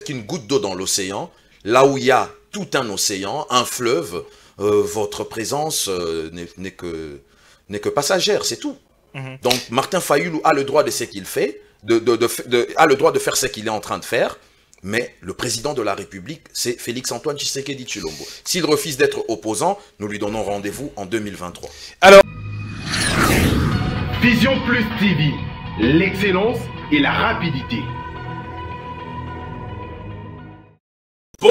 qu'une goutte d'eau dans l'océan, là où il y a tout un océan, un fleuve, votre présence n'est que passagère, c'est tout. Donc Martin Fayulu a le droit de ce qu'il fait, a le droit de faire ce qu'il est en train de faire, mais le président de la République, c'est Félix-Antoine Tshisekedi Tshilombo. S'il refuse d'être opposant, nous lui donnons rendez-vous en 2023. Alors, Vision Plus TV, l'excellence et la rapidité.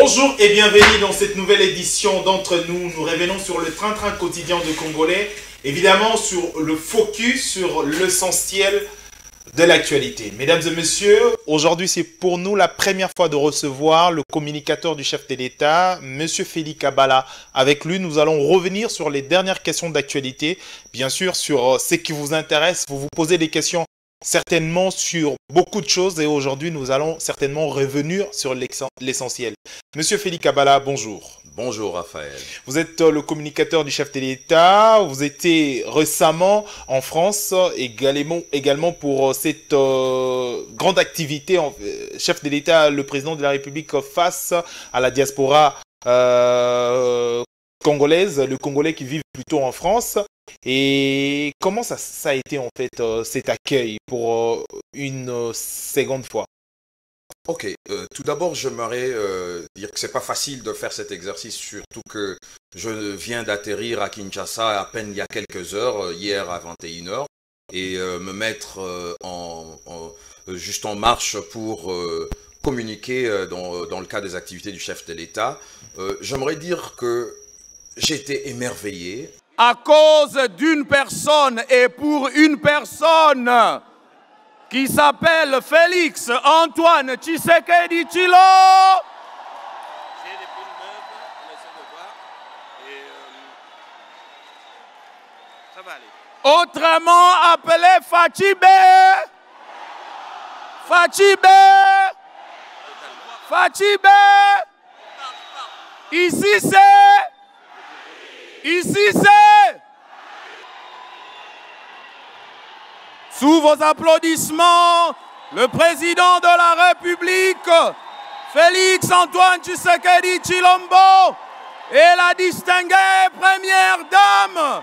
bonjour et bienvenue dans cette nouvelle édition d'Entre nous. Nous revenons sur le train-train quotidien de Congolais, évidemment sur le focus, sur l'essentiel de l'actualité. Mesdames et messieurs, aujourd'hui c'est pour nous la première fois de recevoir le communicateur du chef de l'État, Monsieur Félix Kabala. Avec lui, nous allons revenir sur les dernières questions d'actualité, bien sûr sur ce qui vous intéresse. Vous vous posez des questions certainement sur beaucoup de choses et aujourd'hui nous allons certainement revenir sur l'essentiel. Monsieur Félix Kabala, bonjour. Bonjour Raphaël. Vous êtes le communicateur du chef de l'État, vous étiez récemment en France également pour cette grande activité. Chef de l'État, le président de la République face à la diaspora congolaise, le Congolais qui vivent plutôt en France. Et comment ça a été en fait cet accueil pour une seconde fois? Ok, tout d'abord j'aimerais dire que c'est pas facile de faire cet exercice, surtout que je viens d'atterrir à Kinshasa à peine il y a quelques heures, hier à 21h, et me mettre juste en marche pour communiquer dans le cadre des activités du chef de l'État. J'aimerais dire que j'ai été émerveillé. À cause d'une personne et pour une personne qui s'appelle Félix Antoine Tshisekedi Tshilo. Autrement appelé Fatshibé. Fatshibé. Fatshibé. Ici c'est. Sous vos applaudissements, le président de la République, Félix Antoine Tshisekedi Tshilombo, et la distinguée première dame,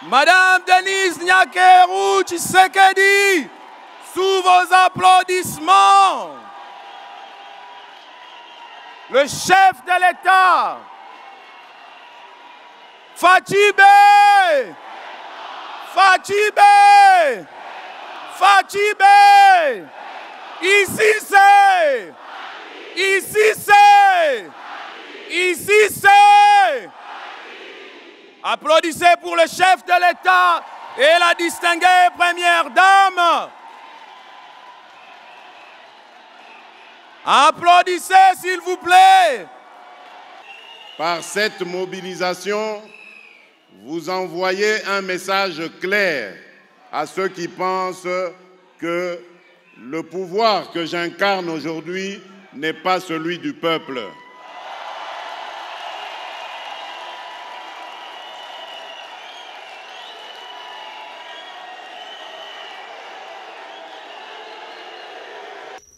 Madame Denise Nyakeru Tshisekedi, sous vos applaudissements, le chef de l'État, Fatshibé, Fatshibé, Fatshibé, ici c'est, applaudissez pour le chef de l'État et la distinguée première dame. Applaudissez s'il vous plaît. Par cette mobilisation, vous envoyez un message clair à ceux qui pensent que le pouvoir que j'incarne aujourd'hui n'est pas celui du peuple.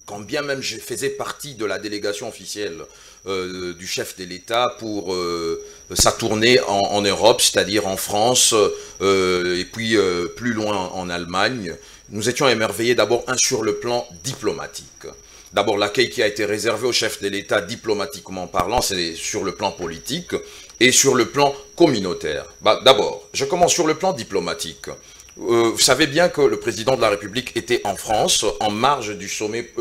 Quand bien même je faisais partie de la délégation officielle du chef de l'État pour sa tournée en Europe, c'est-à-dire en France et puis plus loin en Allemagne, nous étions émerveillés d'abord sur le plan diplomatique. D'abord l'accueil qui a été réservé au chef de l'État diplomatiquement parlant, c'est sur le plan politique et sur le plan communautaire. D'abord, je commence sur le plan diplomatique. Vous savez bien que le président de la République était en France, en marge du sommet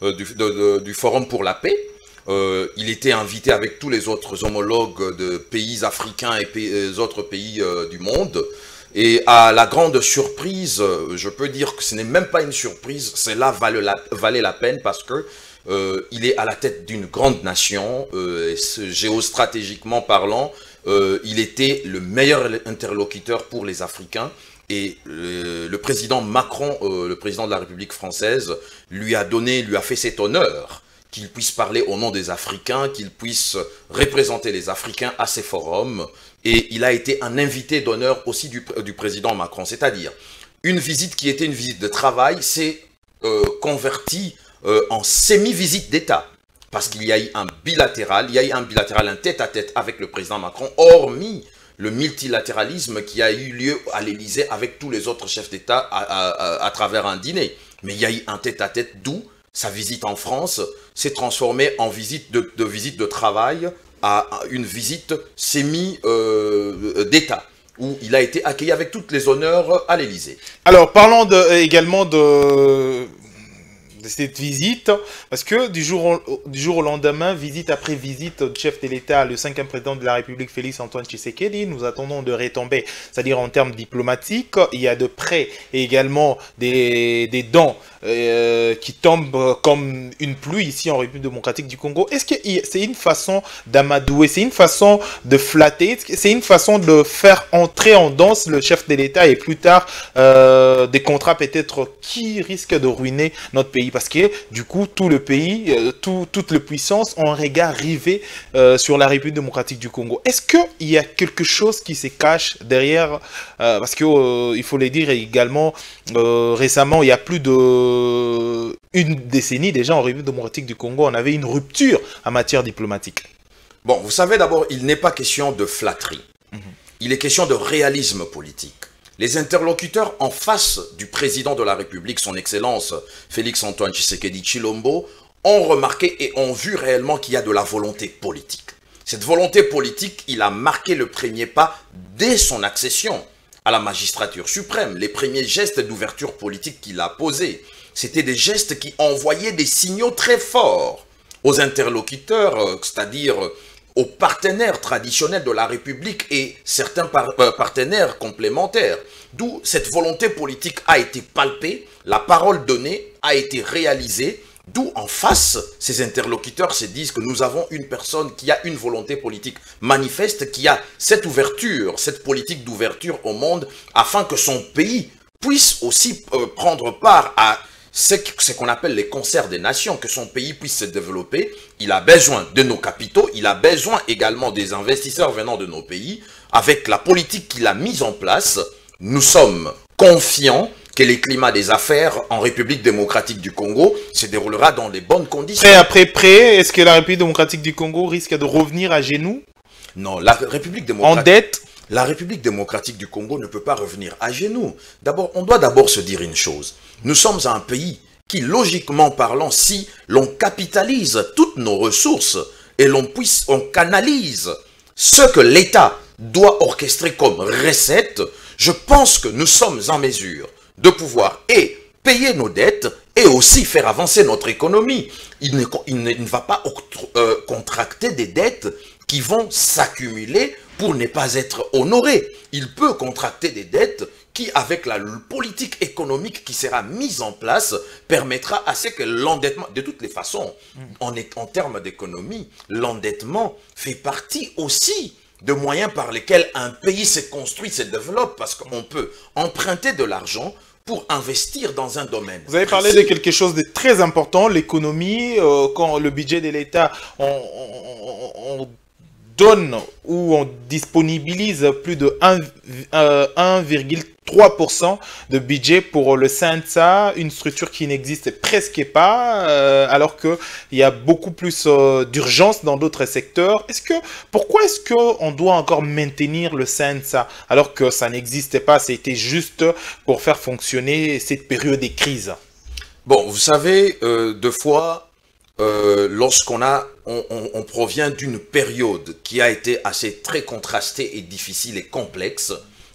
du Forum pour la paix. Il était invité avec tous les autres homologues de pays africains et autres pays du monde. Et à la grande surprise, je peux dire que ce n'est même pas une surprise, cela valait la peine parce que il est à la tête d'une grande nation, géostratégiquement parlant, il était le meilleur interlocuteur pour les Africains. Et le président Macron, le président de la République française, lui a fait cet honneur qu'il puisse parler au nom des Africains, qu'il puisse représenter les Africains à ces forums. Et il a été un invité d'honneur aussi du président Macron. C'est-à-dire, une visite qui était une visite de travail s'est convertie en semi-visite d'État. Parce qu'il y a eu un bilatéral, un tête-à-tête avec le président Macron, hormis le multilatéralisme qui a eu lieu à l'Élysée avec tous les autres chefs d'État à travers un dîner. Mais il y a eu un tête-à-tête d'où sa visite en France s'est transformée en visite de travail à une visite semi-d'État, où il a été accueilli avec tous les honneurs à l'Élysée. Alors, parlons également de cette visite, parce que du jour au lendemain, visite après visite du chef de l'État, le 5e président de la République, Félix Antoine Tshisekedi, nous attendons de retombées, c'est-à-dire en termes diplomatiques. Il y a de prêts et également des dons qui tombent comme une pluie ici en République démocratique du Congo. Est-ce que c'est une façon d'amadouer, c'est une façon de flatter, c'est une façon de faire entrer en danse le chef de l'État et plus tard des contrats peut-être qui risquent de ruiner notre pays? Parce que du coup, tout le pays, toute la puissance ont un regard rivé sur la République démocratique du Congo. Est-ce qu'il y a quelque chose qui se cache derrière? Parce que il faut le dire également, récemment, il y a plus de une décennie déjà en République démocratique du Congo, on avait une rupture en matière diplomatique. Bon, vous savez d'abord, il n'est pas question de flatterie. Il est question de réalisme politique. Les interlocuteurs en face du président de la République, son Excellence Félix Antoine Tshisekedi Tshilombo, ont remarqué et ont vu réellement qu'il y a de la volonté politique. Cette volonté politique, il a marqué le premier pas dès son accession à la magistrature suprême. Les premiers gestes d'ouverture politique qu'il a posés, c'était des gestes qui envoyaient des signaux très forts aux interlocuteurs, c'est-à-dire aux partenaires traditionnels de la République et certains partenaires complémentaires. D'où cette volonté politique a été palpée, la parole donnée a été réalisée, d'où en face, ces interlocuteurs se disent que nous avons une personne qui a une volonté politique manifeste, qui a cette ouverture, cette politique d'ouverture au monde, afin que son pays puisse aussi prendre part à ce qu'on appelle les concerts des nations, que son pays puisse se développer. Il a besoin de nos capitaux, il a besoin également des investisseurs venant de nos pays. Avec la politique qu'il a mise en place, nous sommes confiants que les climats des affaires en République démocratique du Congo se déroulera dans les bonnes conditions. Prêt après prêt, est-ce que la République démocratique du Congo risque de revenir à genoux? Non, la République démocratique... En dette? La République démocratique du Congo ne peut pas revenir à genoux. D'abord, on doit d'abord se dire une chose. Nous sommes un pays qui, logiquement parlant, si l'on capitalise toutes nos ressources et on canalise ce que l'État doit orchestrer comme recette, je pense que nous sommes en mesure de pouvoir payer nos dettes et aussi faire avancer notre économie. Il ne va pas contracter des dettes qui vont s'accumuler pour ne pas être honoré. Il peut contracter des dettes qui, avec la politique économique qui sera mise en place, permettra à ce que l'endettement, de toutes les façons, en termes d'économie, l'endettement fait partie aussi de moyens par lesquels un pays se construit, se développe, parce qu'on peut emprunter de l'argent pour investir dans un domaine. Vous avez parlé de quelque chose de très important, l'économie. Quand le budget de l'État, on donne ou on disponibilise plus de 1,3% de budget pour le CNSA, une structure qui n'existe presque pas, alors qu'il y a beaucoup plus d'urgence dans d'autres secteurs. Pourquoi est-ce qu'on doit encore maintenir le CNSA alors que ça n'existait pas, c'était juste pour faire fonctionner cette période de crise? Bon, vous savez, deux fois, lorsqu'on provient d'une période qui a été très contrastée et difficile et complexe,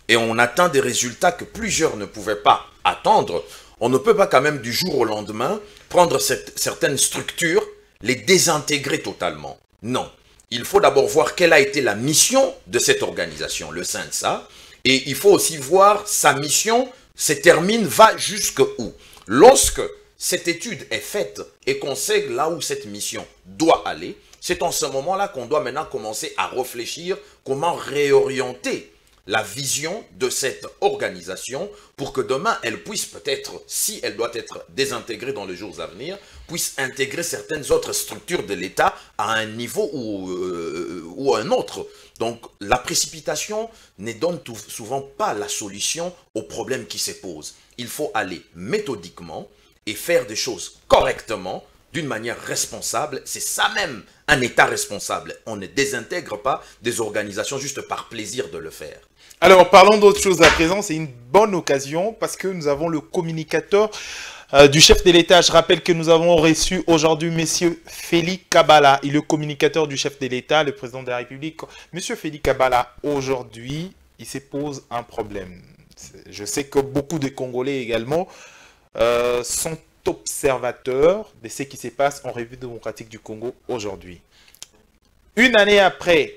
et on atteint des résultats que plusieurs ne pouvaient pas attendre, on ne peut pas quand même du jour au lendemain prendre certaines structures, les désintégrer totalement. Non, il faut d'abord voir quelle a été la mission de cette organisation, le CNSA, et il faut aussi voir sa mission va jusqu'où. Lorsque cette étude est faite et qu'on sait là où cette mission doit aller, c'est en ce moment-là qu'on doit maintenant commencer à réfléchir comment réorienter la vision de cette organisation pour que demain, elle puisse peut-être, si elle doit être désintégrée dans les jours à venir, puisse intégrer certaines autres structures de l'État à un niveau ou un autre. Donc, la précipitation ne donne souvent pas la solution aux problèmes qui se posent. Il faut aller méthodiquement et faire des choses correctement, d'une manière responsable. C'est ça même, un État responsable. On ne désintègre pas des organisations juste par plaisir de le faire. Alors, parlons d'autre chose à présent. C'est une bonne occasion parce que nous avons le communicateur du chef de l'État. Je rappelle que nous avons reçu aujourd'hui M. Félix Kabala. Il est le communicateur du chef de l'État, le président de la République. M. Félix Kabala, aujourd'hui, il se pose un problème. Je sais que beaucoup de Congolais également sont observateurs de ce qui se passe en République démocratique du Congo aujourd'hui. Une année après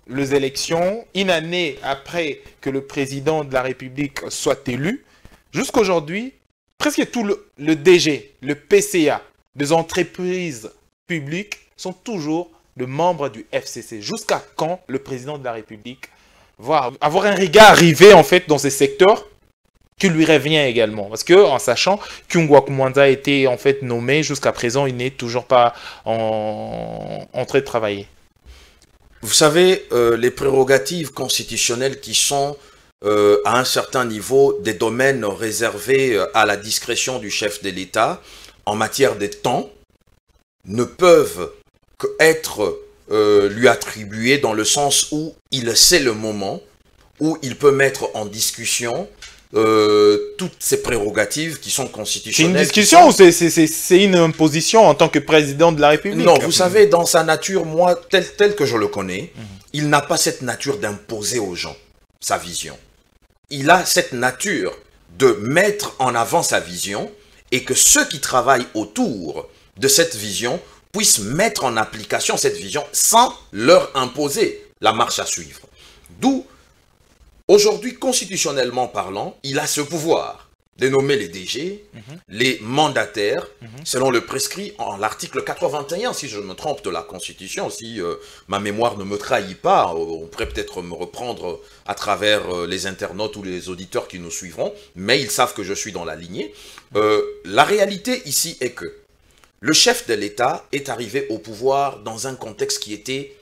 les élections, une année après que le président de la République soit élu, jusqu'aujourd'hui, presque tout le DG, le PCA, des entreprises publiques sont toujours des membres du FCC. Jusqu'à quand le président de la République va avoir un regard arrivé en fait dans ces secteurs qui lui revient également? Parce que en sachant qu'Ungwa Kumwanda a été en fait nommé, jusqu'à présent, il n'est toujours pas en train de travailler. Vous savez, les prérogatives constitutionnelles qui sont à un certain niveau des domaines réservés à la discrétion du chef de l'État en matière de temps ne peuvent qu'être lui attribués dans le sens où il sait le moment où il peut mettre en discussion toutes ces prérogatives qui sont constitutionnelles. C'est une discussion ou c'est une imposition en tant que président de la République? Non, vous savez, dans sa nature, moi, tel que je le connais, il n'a pas cette nature d'imposer aux gens sa vision. Il a cette nature de mettre en avant sa vision et que ceux qui travaillent autour de cette vision puissent mettre en application cette vision sans leur imposer la marche à suivre. D'où, aujourd'hui, constitutionnellement parlant, il a ce pouvoir de nommer les DG, les mandataires, selon le prescrit en l'article 81, si je me trompe, de la Constitution, si ma mémoire ne me trahit pas, on pourrait peut-être me reprendre à travers les internautes ou les auditeurs qui nous suivront, mais ils savent que je suis dans la lignée. La réalité ici est que le chef de l'État est arrivé au pouvoir dans un contexte qui était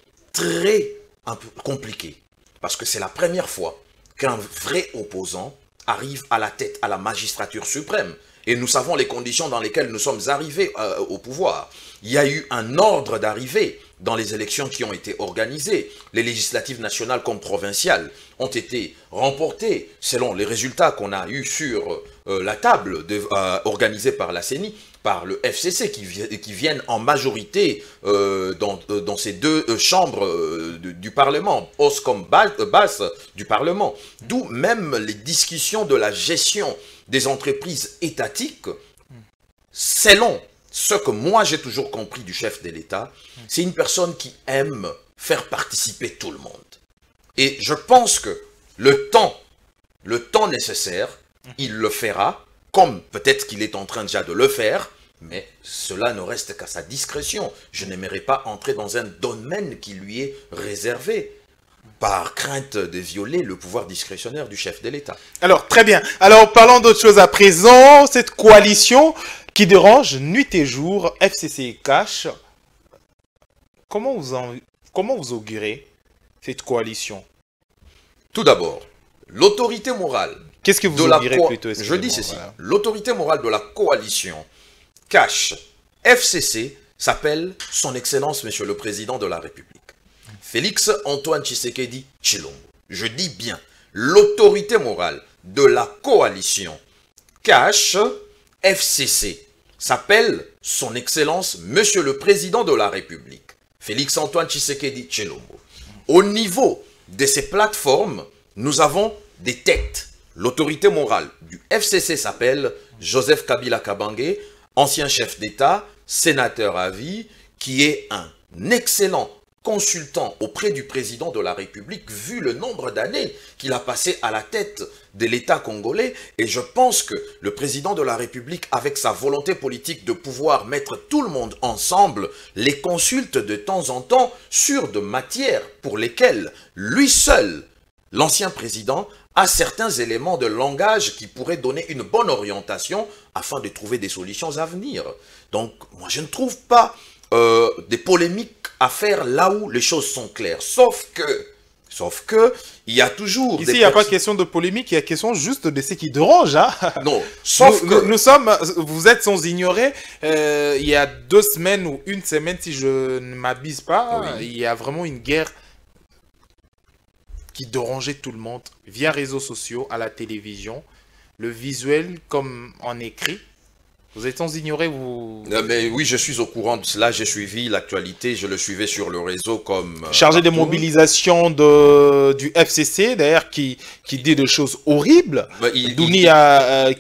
un peu compliqué, parce que c'est la première fois qu'un vrai opposant arrive à la tête, à la magistrature suprême. Et nous savons les conditions dans lesquelles nous sommes arrivés au pouvoir. Il y a eu un ordre d'arrivée dans les élections qui ont été organisées. Les législatives nationales comme provinciales ont été remportées selon les résultats qu'on a eus sur la table organisée par la CENI, par le FCC, qui viennent en majorité dans ces deux chambres du Parlement, hausse comme basse du Parlement. D'où même les discussions de la gestion des entreprises étatiques, selon ce que moi j'ai toujours compris du chef de l'État, c'est une personne qui aime faire participer tout le monde. Et je pense que le temps nécessaire, il le fera, comme peut-être qu'il est en train déjà de le faire, mais cela ne reste qu'à sa discrétion. Je n'aimerais pas entrer dans un domaine qui lui est réservé, par crainte de violer le pouvoir discrétionnaire du chef de l'État. Alors, très bien. Alors, parlons d'autre chose à présent. Cette coalition qui dérange nuit et jour, FCC et Cash. Comment vous augurez cette coalition? Tout d'abord, l'autorité morale. Qu'est-ce que vous augurez plutôt? Je dis ceci. Voilà. L'autorité morale de la coalition Cash FCC s'appelle Son Excellence Monsieur le Président de la République, Félix Antoine Tshisekedi Tshilombo. Je dis bien, l'autorité morale de la coalition Cash FCC s'appelle Son Excellence Monsieur le Président de la République, Félix Antoine Tshisekedi Tshilombo. Au niveau de ces plateformes, nous avons des têtes. L'autorité morale du FCC s'appelle Joseph Kabila Kabange, ancien chef d'État, sénateur à vie, qui est un excellent consultant auprès du président de la République, vu le nombre d'années qu'il a passé à la tête de l'État congolais. Et je pense que le président de la République, avec sa volonté politique de pouvoir mettre tout le monde ensemble, les consulte de temps en temps sur de matières pour lesquelles lui seul, l'ancien président, a certains éléments de langage qui pourraient donner une bonne orientation afin de trouver des solutions à venir. Donc, moi, je ne trouve pas des polémiques à faire là où les choses sont claires. Sauf que Sauf que il y a toujours Ici, il n'y a pas question de polémique, il y a question juste de ce qui dérange. Hein. Non, sauf que... vous êtes sans ignorer, il y a 2 semaines ou 1 semaine, si je ne m'abuse pas, Oui. il y a vraiment une guerre qui dérangeait tout le monde via réseaux sociaux, à la télévision, le visuel comme en écrit. Vous êtes sans ignorer, vous... Mais oui, je suis au courant de cela, j'ai suivi l'actualité, je le suivais sur le réseau comme... Chargé de partout. mobilisation du FCC, d'ailleurs, qui dit des choses horribles. Bah, Douni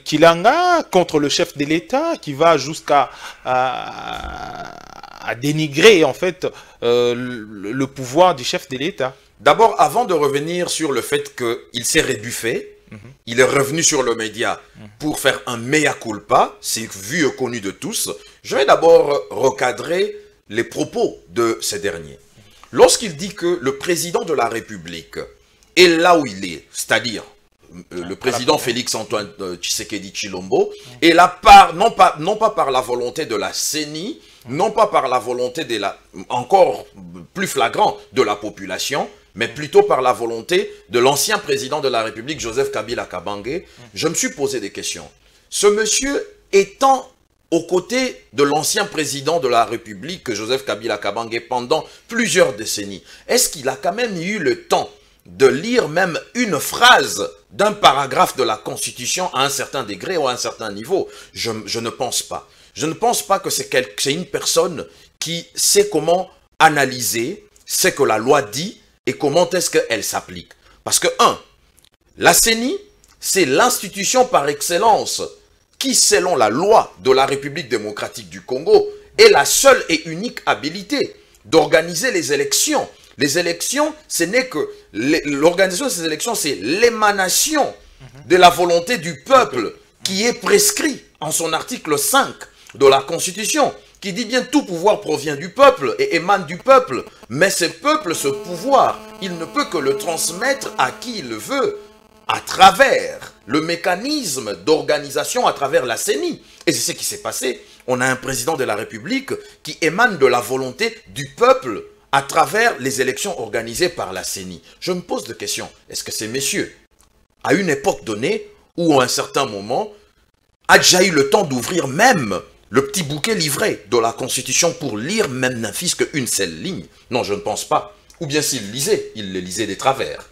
Kilanga contre le chef de l'État, qui va jusqu'à à dénigrer, en fait, le pouvoir du chef de l'État. D'abord, avant de revenir sur le fait qu'il s'est rébuffé, il est revenu sur le média pour faire un mea culpa, c'est vu et connu de tous. Je vais d'abord recadrer les propos de ces derniers. Lorsqu'il dit que le président de la République est là où il est, c'est-à-dire le président Félix-Antoine Tshisekedi Tshilombo, est là non pas par la volonté de la CENI, non pas par la volonté encore plus flagrant de la population, mais plutôt par la volonté de l'ancien président de la République, Joseph Kabila Kabange. Je me suis posé des questions. Ce monsieur étant aux côtés de l'ancien président de la République, Joseph Kabila Kabange, pendant plusieurs décennies, est-ce qu'il a quand même eu le temps de lire même une phrase d'un paragraphe de la Constitution à un certain degré ou à un certain niveau? Je ne pense pas. Je ne pense pas que c'est une personne qui sait comment analyser ce que la loi dit et comment est-ce qu'elle s'applique. Parce que, la CENI, c'est l'institution par excellence qui, selon la loi de la République démocratique du Congo, est la seule et unique habilité d'organiser les élections. Les élections, ce n'est que l'organisation de ces élections, c'est l'émanation de la volonté du peuple qui est prescrit en son article 5 de la Constitution, qui dit bien tout pouvoir provient du peuple et émane du peuple. Mais ce peuple, ce pouvoir, il ne peut que le transmettre à qui il veut, à travers le mécanisme d'organisation, à travers la CENI. Et c'est ce qui s'est passé. On a un président de la République qui émane de la volonté du peuple à travers les élections organisées par la CENI. Je me pose des questions. Est-ce que ces messieurs, à une époque donnée, ou à un certain moment, a déjà eu le temps d'ouvrir même le petit bouquet livré de la Constitution pour lire même n'un fils qu'une seule ligne? Non, je ne pense pas. Ou bien s'il lisait, il les lisait des travers.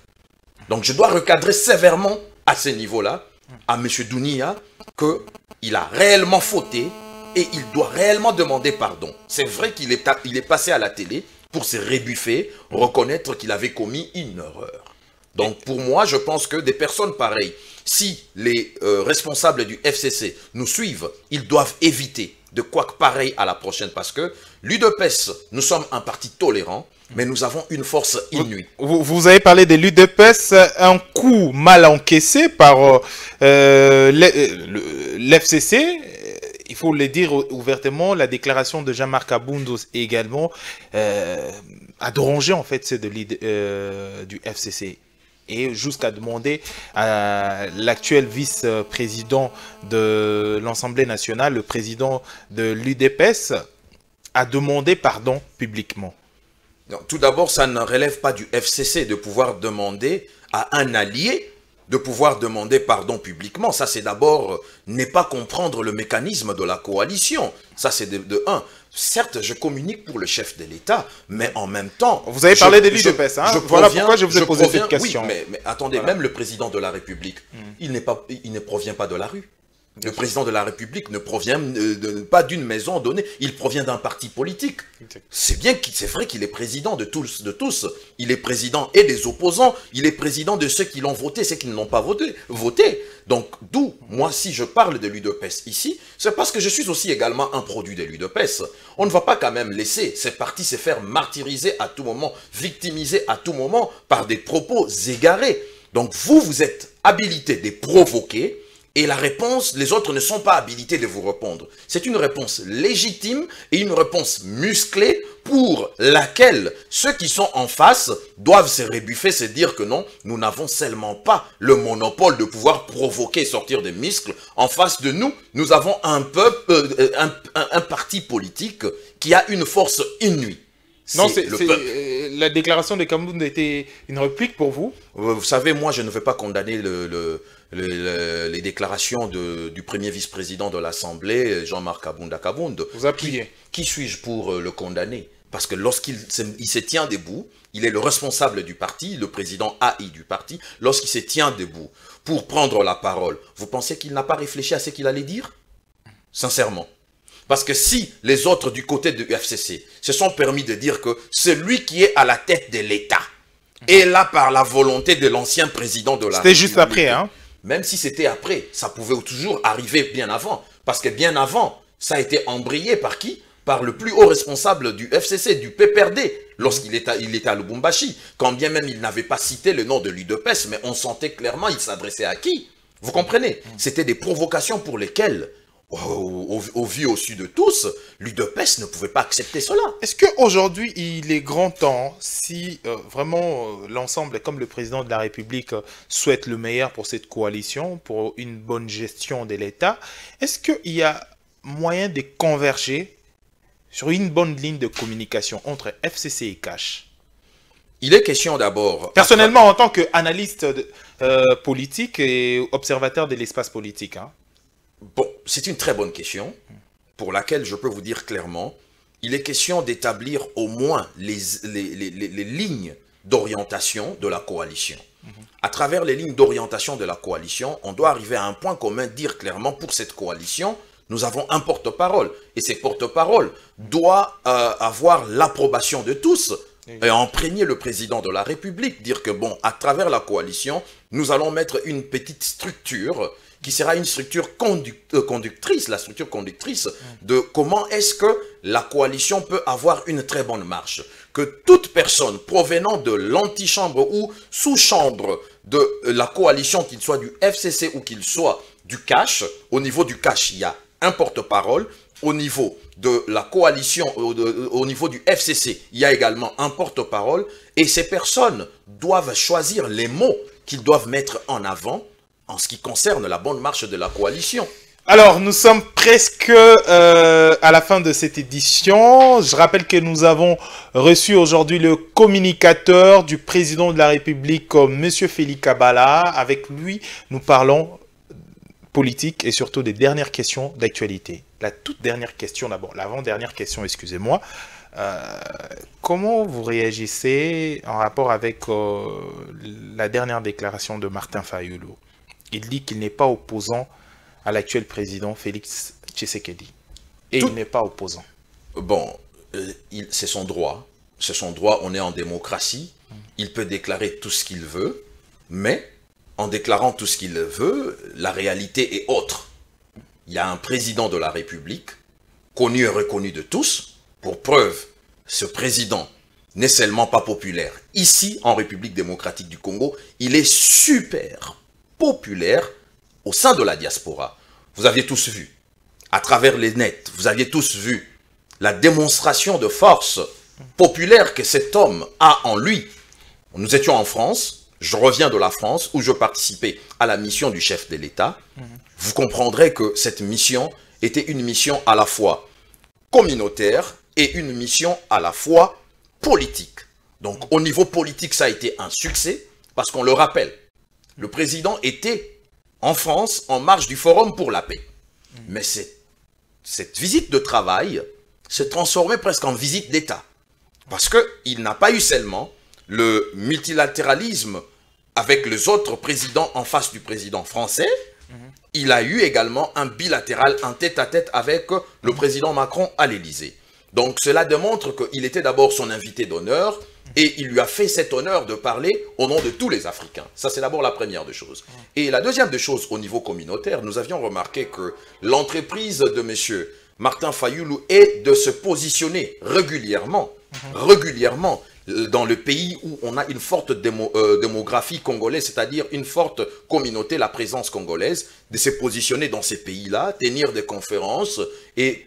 Donc je dois recadrer sévèrement à ce niveau-là, à M. Dounia, qu'il a réellement fauté et il doit réellement demander pardon. C'est vrai qu'il est passé à la télé pour se rébuffer, reconnaître qu'il avait commis une erreur. Donc pour moi, je pense que des personnes pareilles, si les responsables du FCC nous suivent, ils doivent éviter de quoi que pareil à la prochaine, parce que l'UDPS, nous sommes un parti tolérant, mais nous avons une force inouïe. Vous avez parlé de l'UDPS, un coup mal encaissé par l'FCC. Il faut le dire ouvertement, la déclaration de Jean-Marc Aboundos également a dérangé en fait ceux du FCC. Et jusqu'à demander à l'actuel vice-président de l'Assemblée nationale, le président de l'UDPS, à demander pardon publiquement. Non, tout d'abord, ça ne relève pas du FCC de pouvoir demander à un allié de pouvoir demander pardon publiquement. Ça, c'est d'abord n'est pas comprendre le mécanisme de la coalition. Ça, c'est de un. Certes, je communique pour le chef de l'État, mais en même temps... Vous avez parlé de l'UDPS, hein? Voilà pourquoi je vous ai posé cette question. Oui, mais attendez, voilà. Même le président de la République, il ne provient pas de la rue. Le président de la République ne provient pas d'une maison donnée, il provient d'un parti politique. C'est vrai qu'il est président de tous. Il est président et des opposants, il est président de ceux qui l'ont voté, ceux qui ne l'ont pas voté. Donc, d'où, moi, si je parle de l'UDPS ici, c'est parce que je suis aussi également un produit de l'UDPS. On ne va pas quand même laisser ces partis se faire martyriser à tout moment, victimiser à tout moment par des propos égarés. Donc, vous êtes habilité de provoquer. Et la réponse, les autres ne sont pas habilités de vous répondre. C'est une réponse légitime et une réponse musclée pour laquelle ceux qui sont en face doivent se rebuffer, se dire que non, nous n'avons seulement pas le monopole de pouvoir provoquer et sortir des muscles. En face de nous, nous avons un parti politique qui a une force inouïe. Non, la déclaration de Cameroun était une réplique pour vous? Vous savez, moi, je ne vais pas condamner les déclarations du premier vice-président de l'Assemblée, Jean-Marc Kabunda Kabound. Vous appuyez. Qui suis-je pour le condamner? Parce que lorsqu'il se tient debout, il est le responsable du parti, le président AI du parti. Lorsqu'il se tient debout pour prendre la parole, vous pensez qu'il n'a pas réfléchi à ce qu'il allait dire? Sincèrement. Parce que si les autres du côté du FCC se sont permis de dire que celui qui est à la tête de l'État est là par la volonté de l'ancien président de la République. C'était juste après, hein? Même si c'était après, ça pouvait toujours arriver bien avant. Parce que bien avant, ça a été embrayé par qui? Par le plus haut responsable du FCC, du PPRD, lorsqu'il était à Lubumbashi. Quand bien même il n'avait pas cité le nom de l'UDPS, mais on sentait clairement il s'adressait à qui? Vous comprenez? C'était des provocations pour lesquelles, au vu au su de tous, l'UDPS ne pouvait pas accepter cela. Est-ce qu'aujourd'hui, il est grand temps, si vraiment l'ensemble, comme le président de la République, souhaite le meilleur pour cette coalition, pour une bonne gestion de l'État, est-ce qu'il y a moyen de converger sur une bonne ligne de communication entre FCC et Cash? Il est question d'abord... Personnellement, en tant qu'analyste politique et observateur de l'espace politique, hein. Bon, c'est une très bonne question, pour laquelle je peux vous dire clairement, il est question d'établir au moins les lignes d'orientation de la coalition. À travers les lignes d'orientation de la coalition, on doit arriver à un point commun, dire clairement, pour cette coalition, nous avons un porte-parole. Et ce porte-parole doit avoir l'approbation de tous. Et imprégner le président de la République, dire que bon, à travers la coalition, nous allons mettre une petite structure qui sera une structure conductrice, la structure conductrice de comment est-ce que la coalition peut avoir une très bonne marche. Que toute personne provenant de l'antichambre ou sous-chambre de la coalition, qu'il soit du FCC ou qu'il soit du Cash, au niveau du Cash, il y a un porte-parole. Au niveau de la coalition, au niveau du FCC, il y a également un porte-parole. Et ces personnes doivent choisir les mots qu'ils doivent mettre en avant en ce qui concerne la bonne marche de la coalition. Alors, nous sommes presque à la fin de cette édition. Je rappelle que nous avons reçu aujourd'hui le communicateur du président de la République, M. Félix Kabala. Avec lui, nous parlons politique et surtout des dernières questions d'actualité. La toute dernière question d'abord, l'avant-dernière question, excusez-moi. Comment vous réagissez en rapport avec la dernière déclaration de Martin Fayulu? Il dit qu'il n'est pas opposant à l'actuel président Félix Tshisekedi. Et il n'est pas opposant. Bon, c'est son droit. C'est son droit, on est en démocratie. Il peut déclarer tout ce qu'il veut, mais en déclarant tout ce qu'il veut, la réalité est autre. Il y a un président de la République, connu et reconnu de tous. Pour preuve, ce président n'est seulement pas populaire. Ici, en République démocratique du Congo, il est super populaire au sein de la diaspora. Vous aviez tous vu, à travers les nets, vous aviez tous vu la démonstration de force populaire que cet homme a en lui. Nous étions en France, je reviens de la France, où je participais à la mission du chef de l'État. Vous comprendrez que cette mission était une mission à la fois communautaire et une mission à la fois politique. Donc au niveau politique, ça a été un succès, parce qu'on le rappelle, le président était en France en marge du Forum pour la paix. Mais cette visite de travail s'est transformée presque en visite d'État. Parce qu'il n'a pas eu seulement le multilatéralisme avec les autres présidents en face du président français, il a eu également un bilatéral, un tête-à-tête avec le président Macron à l'Élysée. Donc cela démontre qu'il était d'abord son invité d'honneur et il lui a fait cet honneur de parler au nom de tous les Africains. Ça, c'est d'abord la première des choses. Et la deuxième des choses, au niveau communautaire, nous avions remarqué que l'entreprise de M. Martin Fayulu est de se positionner régulièrement dans le pays où on a une forte démographie congolaise, c'est-à-dire une forte communauté, la présence congolaise, de se positionner dans ces pays-là, tenir des conférences et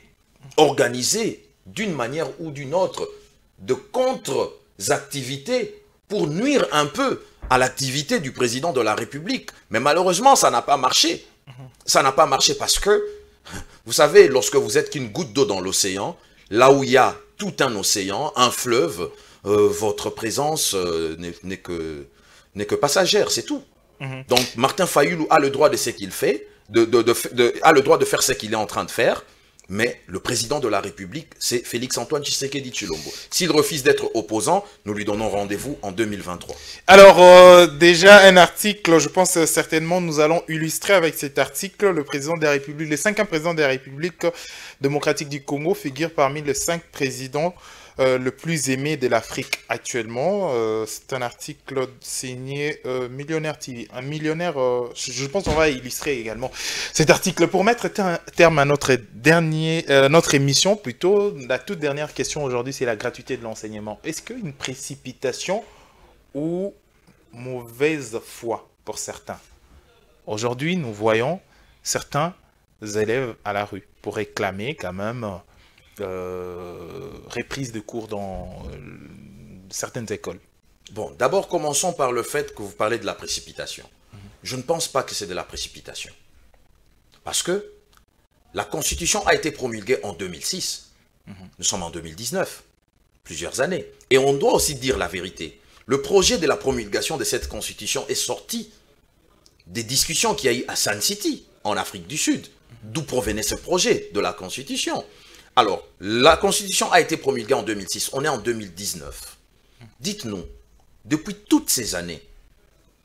organiser d'une manière ou d'une autre de contre-activités pour nuire un peu à l'activité du président de la République. Mais malheureusement, ça n'a pas marché. Ça n'a pas marché parce que, vous savez, lorsque vous êtes qu'une goutte d'eau dans l'océan, là où il y a tout un océan, un fleuve, votre présence n'est que passagère, c'est tout. Donc Martin Fayulu a le droit de ce qu'il fait, a le droit de faire ce qu'il est en train de faire, mais le président de la République, c'est Félix-Antoine Tshisekedi Tshilombo. S'il refuse d'être opposant, nous lui donnons rendez-vous en 2023. Alors, déjà, un article, je pense certainement nous allons illustrer avec cet article. Le président de la République, le 5e président de la République démocratique du Congo figure parmi les 5 présidents le plus aimé de l'Afrique actuellement. C'est un article signé Millionnaire TV. Un millionnaire, je pense qu'on va illustrer également cet article. Pour mettre terme à notre émission, plutôt, la toute dernière question aujourd'hui, c'est la gratuité de l'enseignement. Est-ce qu'une précipitation ou mauvaise foi pour certains? Aujourd'hui, nous voyons certains élèves à la rue pour réclamer quand même reprise de cours dans certaines écoles. Bon, d'abord commençons par le fait que vous parlez de la précipitation. Je ne pense pas que c'est de la précipitation. Parce que la Constitution a été promulguée en 2006. Nous sommes en 2019. Plusieurs années. Et on doit aussi dire la vérité. Le projet de la promulgation de cette Constitution est sorti des discussions qu'il y a eu à Sun City, en Afrique du Sud. D'où provenait ce projet de la Constitution? Alors, la Constitution a été promulguée en 2006. On est en 2019. Dites-nous, depuis toutes ces années,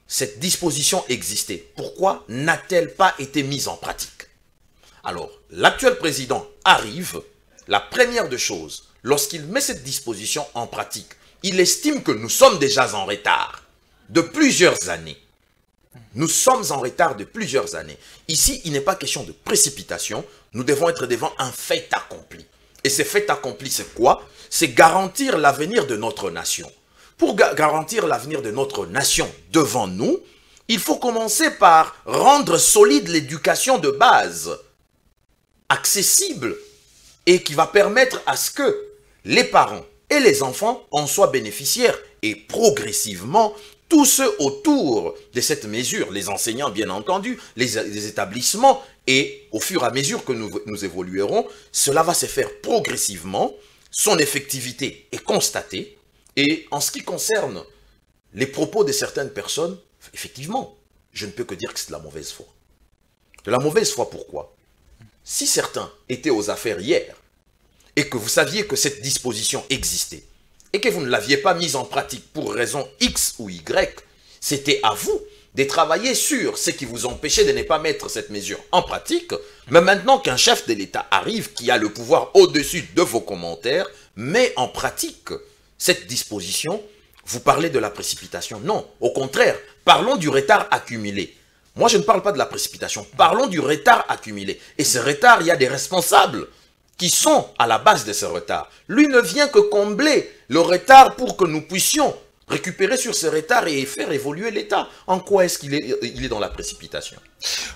cette disposition existait. Pourquoi n'a-t-elle pas été mise en pratique? Alors, l'actuel président arrive, la première des choses, lorsqu'il met cette disposition en pratique, il estime que nous sommes déjà en retard de plusieurs années. Nous sommes en retard de plusieurs années. Ici, il n'est pas question de précipitation. Nous devons être devant un fait accompli. Et ce fait accompli, c'est quoi? C'est garantir l'avenir de notre nation. Pour garantir l'avenir de notre nation devant nous, il faut commencer par rendre solide l'éducation de base, accessible, et qui va permettre à ce que les parents et les enfants en soient bénéficiaires. Et progressivement, tous ceux autour de cette mesure, les enseignants bien entendu, les établissements, et au fur et à mesure que nous évoluerons, cela va se faire progressivement, son effectivité est constatée, et en ce qui concerne les propos de certaines personnes, effectivement, je ne peux que dire que c'est de la mauvaise foi. De la mauvaise foi, pourquoi? Si certains étaient aux affaires hier, et que vous saviez que cette disposition existait, et que vous ne l'aviez pas mise en pratique pour raison X ou Y, c'était à vous de travailler sur ce qui vous empêchait de ne pas mettre cette mesure en pratique. Mais maintenant qu'un chef de l'État arrive, qui a le pouvoir au-dessus de vos commentaires, met en pratique cette disposition, vous parlez de la précipitation. Non, au contraire, parlons du retard accumulé. Moi, je ne parle pas de la précipitation, parlons du retard accumulé. Et ce retard, il y a des responsables qui sont à la base de ce retard. Lui ne vient que combler le retard pour que nous puissions récupérer sur ce retard et faire évoluer l'État. En quoi est-ce qu'il est dans la précipitation?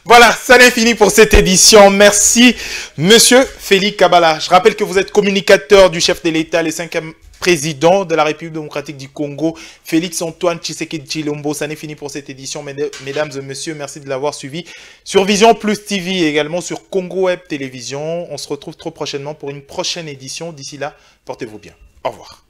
Voilà, ça n'est fini pour cette édition. Merci, Monsieur Félix Kabala. Je rappelle que vous êtes communicateur du chef de l'État, le 5e président de la République démocratique du Congo, Félix-Antoine Tshisekedi Tshilombo. Ça n'est fini pour cette édition, mesdames et messieurs. Merci de l'avoir suivi sur Vision Plus TV et également sur Congo Web Télévision. On se retrouve trop prochainement pour une prochaine édition. D'ici là, portez-vous bien. Au revoir.